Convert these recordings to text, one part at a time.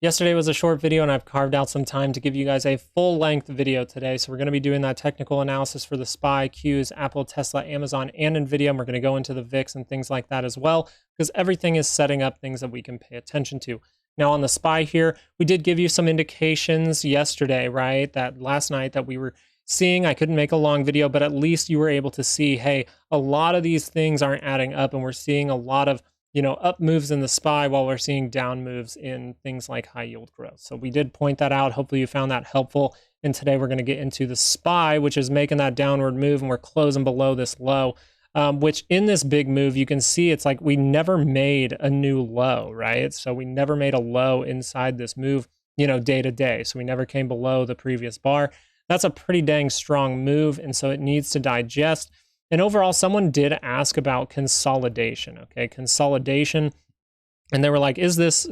Yesterday was a short video and I've carved out some time to give you guys a full length video today. So we're going to be doing that technical analysis for the SPY, Qs, Apple, Tesla, Amazon, and Nvidia. And we're going to go into the VIX and things like that as well, because everything is setting up things that we can pay attention to. Now on the SPY here, we did give you some indications yesterday, right? That last night that we were seeing. I couldn't make a long video, but at least you were able to see, hey, a lot of these things aren't adding up and we're seeing a lot of up moves in the SPY while we're seeing down moves in things like high yield growth. So we did point that out. Hopefully you found that helpful. And today we're going to get into the SPY, which is making that downward move and we're closing below this low, which in this big move, you can see it's like we never made a new low, right? So we never made a low inside this move, day to day. So we never came below the previous bar. That's a pretty dang strong move. And so it needs to digest. And overall, someone did ask about consolidation, okay? Consolidation. And they were like, is this,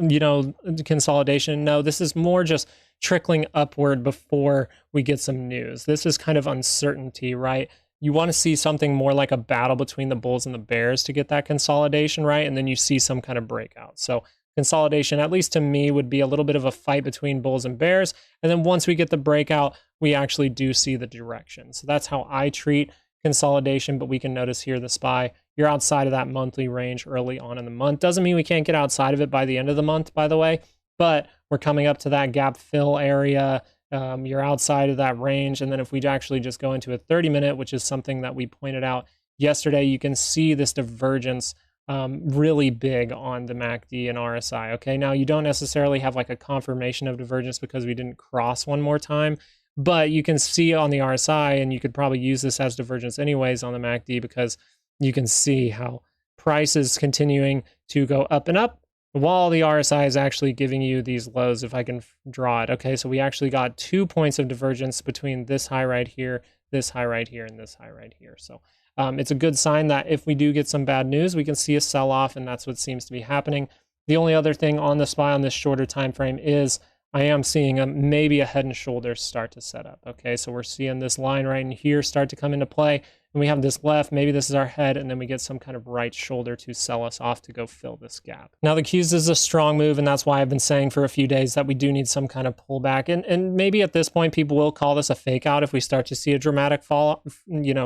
consolidation? No, this is more just trickling upward before we get some news. This is kind of uncertainty, right? You want to see something more like a battle between the bulls and the bears to get that consolidation, right? And then you see some kind of breakout. So consolidation, at least to me, would be a little bit of a fight between bulls and bears. And then once we get the breakout, we actually do see the direction. So that's how I treat consolidation, but we can notice here the SPY, you're outside of that monthly range early on in the month. Doesn't mean we can't get outside of it by the end of the month, by the way, but we're coming up to that gap fill area. You're outside of that range. And then if we actually just go into a 30-minute, which is something that we pointed out yesterday, you can see this divergence really big on the MACD and RSI. Okay, now you don't necessarily have like a confirmation of divergence because we didn't cross one more time. But you can see on the RSI, and you could probably use this as divergence anyways on the MACD, because you can see how price is continuing to go up and up while the RSI is actually giving you these lows, if I can draw it. Okay, so we actually got 2 points of divergence between this high right here, this high right here, and this high right here. So it's a good sign that if we do get some bad news, we can see a sell-off, and that's what seems to be happening. The only other thing on the SPY on this shorter time frame is I am seeing maybe a head and shoulders start to set up. Okay, so we're seeing this line right in here start to come into play, and we have this left, maybe this is our head, and then we get some kind of right shoulder to sell us off to go fill this gap. Now the Qs is a strong move, and that's why I've been saying for a few days that we do need some kind of pullback, and maybe at this point people will call this a fake out if we start to see a dramatic fall,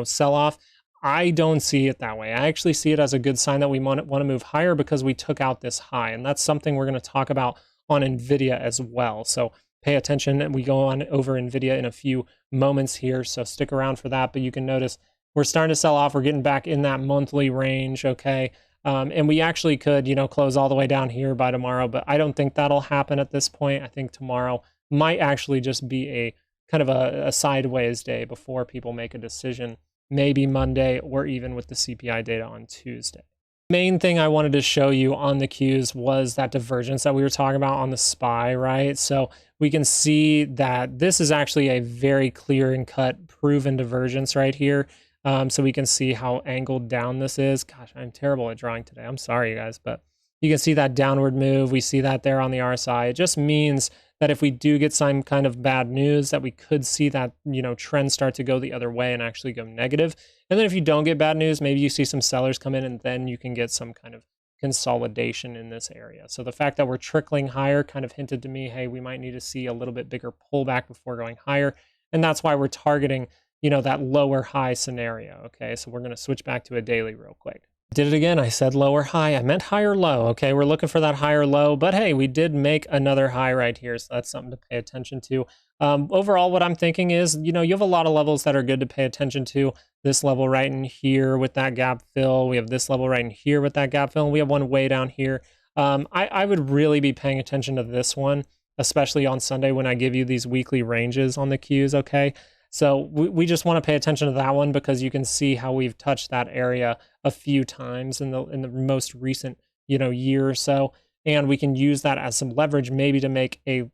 sell off. I don't see it that way. I actually see it as a good sign that we want to move higher because we took out this high, and that's something we're going to talk about on Nvidia as well. So pay attention. We go on over Nvidia in a few moments here, so stick around for that. But you can notice we're starting to sell off. We're getting back in that monthly range, okay? And we actually could, close all the way down here by tomorrow, but I don't think that'll happen at this point. I think tomorrow might actually just be a kind of a sideways day before people make a decision, maybe Monday or even with the CPI data on Tuesday. Main thing I wanted to show you on the Qs was that divergence that we were talking about on the SPY, right? So we can see that this is actually a very clear and cut proven divergence right here. So we can see how angled down this is. Gosh, I'm terrible at drawing today. I'm sorry, you guys, but you can see that downward move. We see that there on the RSI. It just means that if we do get some kind of bad news, that we could see that, trend start to go the other way and actually go negative. And then if you don't get bad news, maybe you see some sellers come in and then you can get some kind of consolidation in this area. So the fact that we're trickling higher kind of hinted to me, hey, we might need to see a little bit bigger pullback before going higher. And that's why we're targeting, that lower high scenario. Okay, so we're going to switch back to a daily real quick. Did it again. I said lower high. I meant higher low. Okay, we're looking for that higher low, but hey, we did make another high right here, so that's something to pay attention to. Overall, what I'm thinking is, you have a lot of levels that are good to pay attention to. This level right in here with that gap fill. We have this level right in here with that gap fill, and we have one way down here. I would really be paying attention to this one, especially on Sunday when I give you these weekly ranges on the Qs, okay? So we just want to pay attention to that one because you can see how we've touched that area a few times in the most recent year or so, and we can use that as some leverage maybe to make a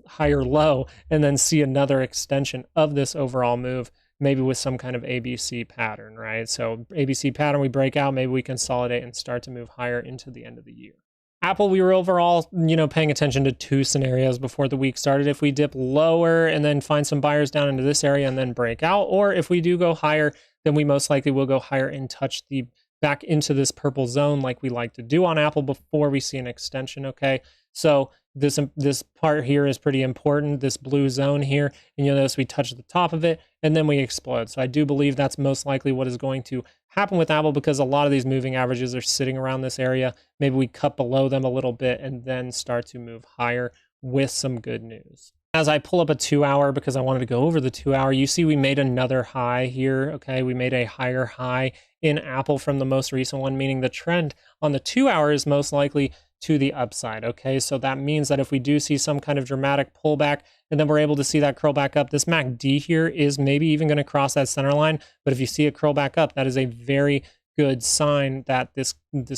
higher low and then see another extension of this overall move, maybe with some kind of ABC pattern, right? So ABC pattern, we break out, maybe we consolidate and start to move higher into the end of the year. Apple, we were overall, paying attention to two scenarios before the week started. If we dip lower and then find some buyers down into this area and then break out, or if we do go higher, then we most likely will go higher and touch the back into this purple zone like we like to do on Apple before we see an extension, okay? So this part here is pretty important, this blue zone here, and you'll notice we touch the top of it and then we explode. So I do believe that's most likely what is going to happen with Apple, because a lot of these moving averages are sitting around this area. Maybe we cut below them a little bit and then start to move higher with some good news. As I pull up a 2-hour, because I wanted to go over the 2-hour, you see we made another high here. Okay, we made a higher high in Apple from the most recent one, meaning the trend on the 2-hour is most likely to the upside. Okay, so that means that if we do see some kind of dramatic pullback and then we're able to see that curl back up, this MACD here is maybe even going to cross that center line. But if you see it curl back up, that is a very good sign that this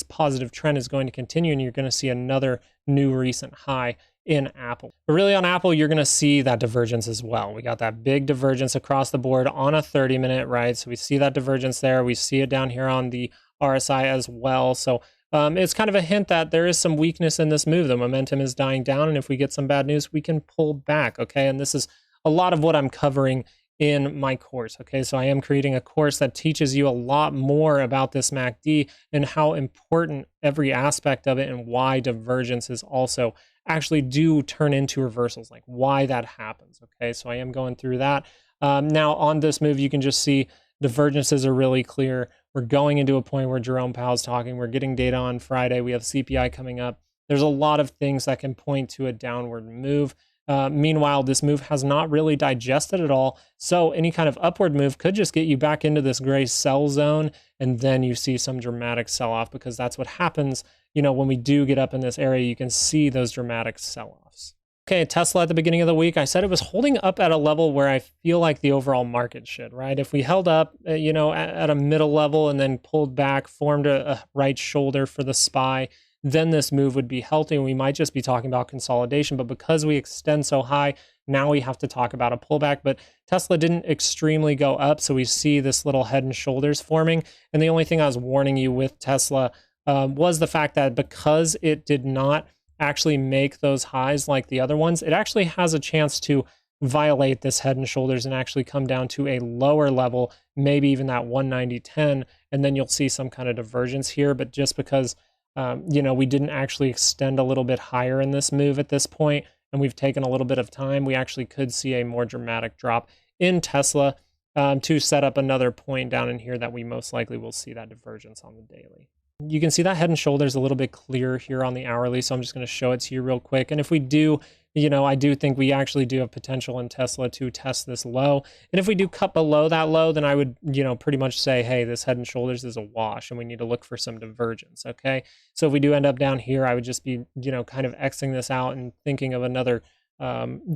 positive trend is going to continue, and you're going to see another new recent high in Apple. But really on Apple, you're going to see that divergence as well. We got that big divergence across the board on a 30-minute, right? So we see that divergence there. We see it down here on the RSI as well. So it's kind of a hint that there is some weakness in this move. The momentum is dying down, and if we get some bad news, we can pull back, okay? And this is a lot of what I'm covering in my course, okay? So I am creating a course that teaches you a lot more about this MACD and how important every aspect of it and why divergences also actually do turn into reversals, like why that happens, okay? So I am going through that. Now on this move, you can just see divergences are really clear. We're going into a point where Jerome Powell's talking. We're getting data on Friday. We have CPI coming up. There's a lot of things that can point to a downward move. Meanwhile, this move has not really digested at all. So any kind of upward move could just get you back into this gray sell zone. And then you see some dramatic sell-off, because that's what happens, you know, when we do get up in this area. You can see those dramatic sell-offs. Okay, Tesla at the beginning of the week, I said it was holding up at a level where I feel like the overall market should, right? If we held up, you know, at a middle level and then pulled back, formed a right shoulder for the SPY, then this move would be healthy and we might just be talking about consolidation. But because we extend so high, now we have to talk about a pullback. But Tesla didn't extremely go up, so we see this little head and shoulders forming. And the only thing I was warning you with Tesla was the fact that because it did not actually make those highs like the other ones, it actually has a chance to violate this head and shoulders and actually come down to a lower level, maybe even that 190.10, and then you'll see some kind of divergence here. But just because you know, we didn't actually extend a little bit higher in this move at this point, and we've taken a little bit of time, we actually could see a more dramatic drop in Tesla to set up another point down in here that we most likely will see that divergence on the daily. You can see that head and shoulders a little bit clearer here on the hourly, so I'm just going to show it to you real quick. And if we do, you know, I do think we actually do have potential in Tesla to test this low. And if we do cut below that low, then I would, you know, pretty much say, hey, this head and shoulders is a wash and we need to look for some divergence, okay? So if we do end up down here, I would just be, you know, kind of Xing this out and thinking of another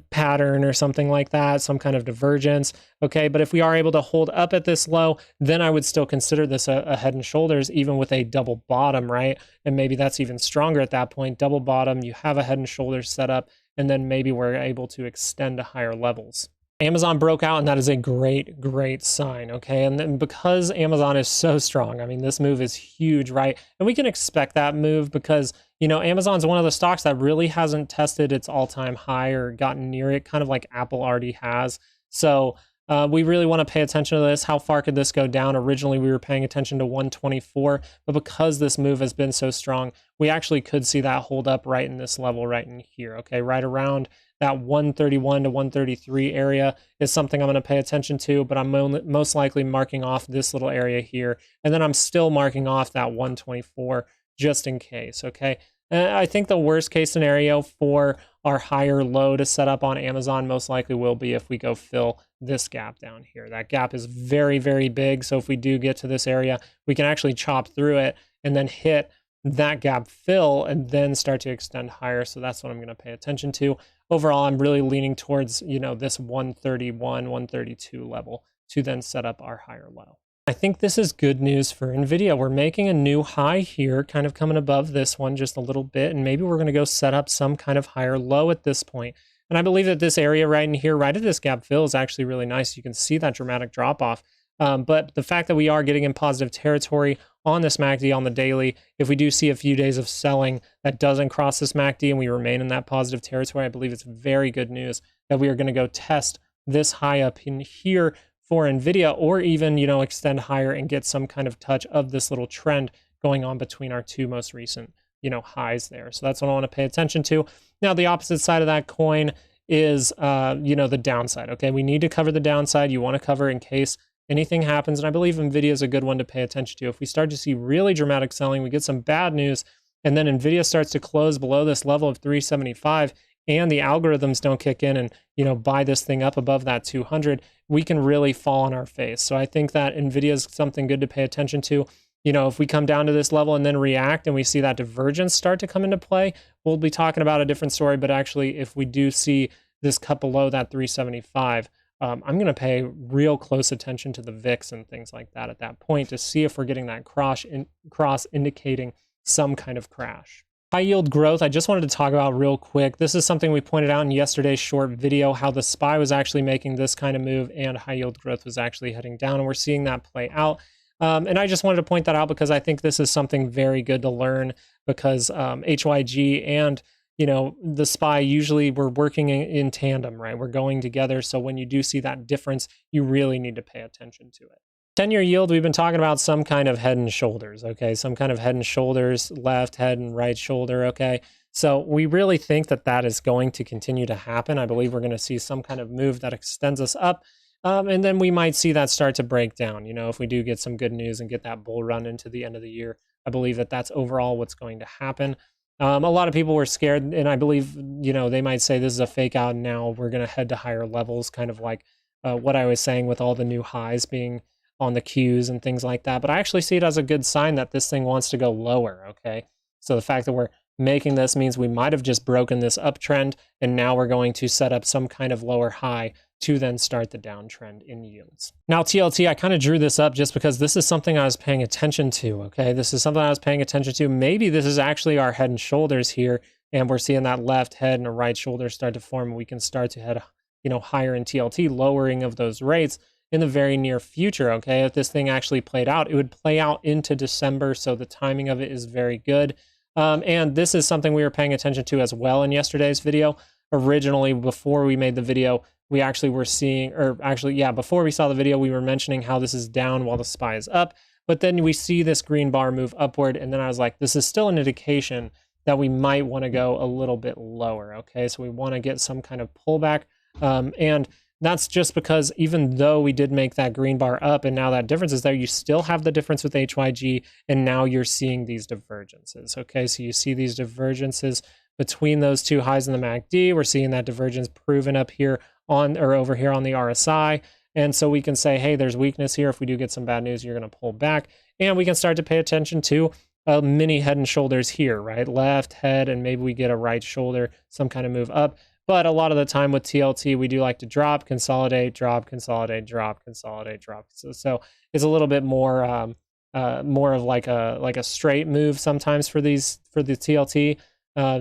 pattern or something like that, some kind of divergence, okay? But if we are able to hold up at this low, then I would still consider this a head and shoulders, even with a double bottom, right? And maybe that's even stronger at that point. Double bottom, you have a head and shoulders set up, and then maybe we're able to extend to higher levels. Amazon broke out, and that is a great, great sign, okay? And then because Amazon is so strong, I mean, this move is huge, right? And we can expect that move because, you know, Amazon's one of the stocks that really hasn't tested its all-time high or gotten near it, kind of like Apple already has. So we really want to pay attention to this. How far could this go down? Originally, we were paying attention to 124, but because this move has been so strong, we actually could see that hold up right in this level right in here, okay? Right around that 131 to 133 area is something I'm going to pay attention to, but I'm most likely marking off this little area here, and then I'm still marking off that 124 just in case, okay? I think the worst case scenario for our higher low to set up on Amazon most likely will be if we go fill this gap down here. That gap is very, very big, so if we do get to this area, we can actually chop through it and then hit that gap fill and then start to extend higher. So that's what I'm going to pay attention to. Overall, I'm really leaning towards, you know, this 131, 132 level to then set up our higher low. I think this is good news for Nvidia. We're making a new high here, kind of coming above this one just a little bit, and maybe we're going to go set up some kind of higher low at this point. And I believe that this area right in here, right at this gap fill, is actually really nice. You can see that dramatic drop off. But the fact that we are getting in positive territory on this MACD on the daily, if we do see a few days of selling that doesn't cross this MACD and we remain in that positive territory, I believe it's very good news that we are going to go test this high up in here for Nvidia, or even, you know, extend higher and get some kind of touch of this little trend going on between our two most recent, highs there. So that's what I want to pay attention to. Now, the opposite side of that coin is, the downside. Okay, we need to cover the downside. You want to cover in case anything happens. And I believe Nvidia is a good one to pay attention to. If we start to see really dramatic selling, we get some bad news, and then Nvidia starts to close below this level of 375, and the algorithms don't kick in and buy this thing up above that 200, we can really fall on our face. So I think that Nvidia is something good to pay attention to. If we come down to this level and then react and we see that divergence start to come into play, we'll be talking about a different story. But actually, if we do see this cut below that 375, I'm going to pay real close attention to the VIX and things like that at that point to see if we're getting that cross indicating some kind of crash. High yield growth, I just wanted to talk about real quick. This is something we pointed out in yesterday's short video, how the SPY was actually making this kind of move and high yield growth was actually heading down, and we're seeing that play out. And I just wanted to point that out because I think this is something very good to learn, because HYG and the SPY, usually we're working in tandem, right? We're going together. So when you do see that difference, you really need to pay attention to it. 10-year yield, we've been talking about some kind of head and shoulders, okay? Some kind of head and shoulders, left head and right shoulder, okay? So we really think that that is going to continue to happen. I believe we're going to see some kind of move that extends us up. And then we might see that start to break down. If we do get some good news and get that bull run into the end of the year, I believe that that's overall what's going to happen. A lot of people were scared, and I believe, they might say this is a fake out, and now we're going to head to higher levels, kind of like what I was saying with all the new highs being on the Qs and things like that. But I actually see it as a good sign that this thing wants to go lower, okay? So the fact that we're making this means we might have just broken this uptrend, and now we're going to set up some kind of lower high to then start the downtrend in yields. Now, TLT, I kind of drew this up just because this is something I was paying attention to, okay? This is something I was paying attention to. Maybe this is actually our head and shoulders here, and we're seeing that left head and a right shoulder start to form, and we can start to head, higher in TLT, lowering of those rates in the very near future, okay? If this thing actually played out, it would play out into December, so the timing of it is very good. And this is something we were paying attention to as well in yesterday's video. Originally, before we made the video, we actually were seeing, before we saw the video, we were mentioning how this is down while the SPY is up, but then we see this green bar move upward, and then I was like, this is still an indication that we might want to go a little bit lower, okay? So we want to get some kind of pullback, and that's just because even though we did make that green bar up and now that difference is there, you still have the difference with HYG, and now you're seeing these divergences, okay? So you see these divergences between those two highs in the MACD. We're seeing that divergence proven up here over here on the RSI. And so we can say, hey, there's weakness here. If we do get some bad news, you're going to pull back. And we can start to pay attention to mini head and shoulders here, right? Left head, and maybe we get a right shoulder, some kind of move up. But a lot of the time with TLT, we do like to drop, consolidate, drop, consolidate, drop, consolidate, drop. So it's a little bit more of like a straight move sometimes for the TLT.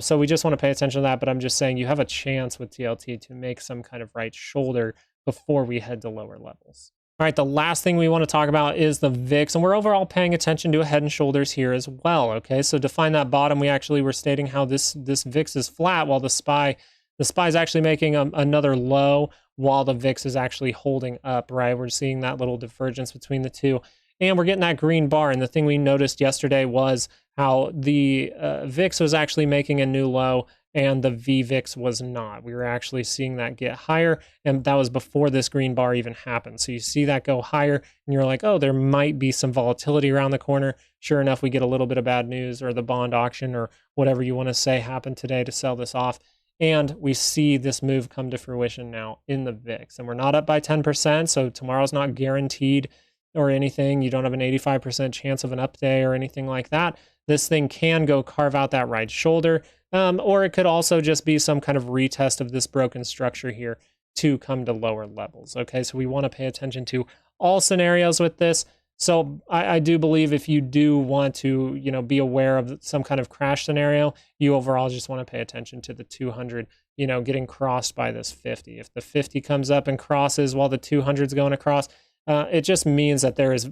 So we just want to pay attention to that, but I'm just saying you have a chance with TLT to make some kind of right shoulder before we head to lower levels. All right, the last thing we want to talk about is the VIX, and we're overall paying attention to a head and shoulders here as well, okay? So to find that bottom, we actually were stating how this VIX is flat while the SPY is actually making another low while the VIX is actually holding up, right? We're seeing that little divergence between the two. And we're getting that green bar. And the thing we noticed yesterday was how the VIX was actually making a new low and the VVIX was not. We were actually seeing that get higher, and that was before this green bar even happened. So you see that go higher, and you're like, oh, there might be some volatility around the corner. Sure enough, we get a little bit of bad news, or the bond auction, or whatever you want to say happened today to sell this off. And we see this move come to fruition now in the VIX. And we're not up by 10%, so tomorrow's not guaranteed or anything. You don't have an 85% chance of an up day or anything like that. This thing can go carve out that right shoulder, or it could also just be some kind of retest of this broken structure here to come to lower levels. Okay, so we want to pay attention to all scenarios with this. So I do believe if you do want to, be aware of some kind of crash scenario, you overall just want to pay attention to the 200, getting crossed by this 50. If the 50 comes up and crosses while the 200 is going across, it just means that there is,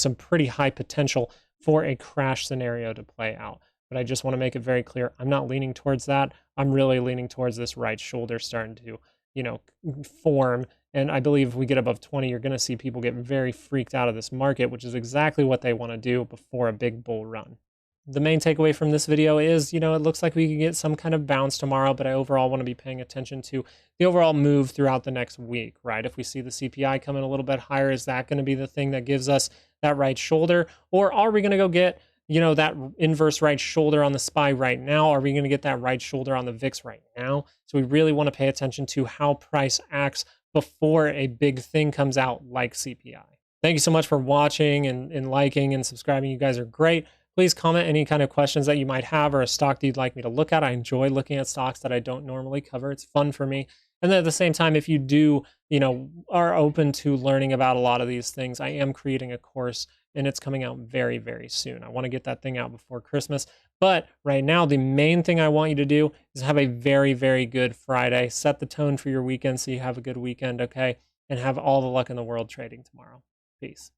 some pretty high potential for a crash scenario to play out. But I just want to make it very clear, I'm not leaning towards that. I'm really leaning towards this right shoulder starting to, form. And I believe if we get above 20, you're going to see people get very freaked out of this market, which is exactly what they want to do before a big bull run. the main takeaway from this video is, it looks like we could get some kind of bounce tomorrow, but I overall want to be paying attention to the overall move throughout the next week, right? If we see the CPI come in a little bit higher, is that going to be the thing that gives us that right shoulder? Or are we going to go get, that inverse right shoulder on the SPY right now? Are we going to get that right shoulder on the VIX right now? So we really want to pay attention to how price acts before a big thing comes out like CPI. Thank you so much for watching and liking and subscribing. You guys are great. Please comment any kind of questions that you might have or a stock that you'd like me to look at. I enjoy looking at stocks that I don't normally cover. It's fun for me. And then at the same time, if you do, are open to learning about a lot of these things, I am creating a course and it's coming out very, very soon. I want to get that thing out before Christmas. But right now, the main thing I want you to do is have a very, very good Friday. Set the tone for your weekend so you have a good weekend, okay? And have all the luck in the world trading tomorrow. Peace.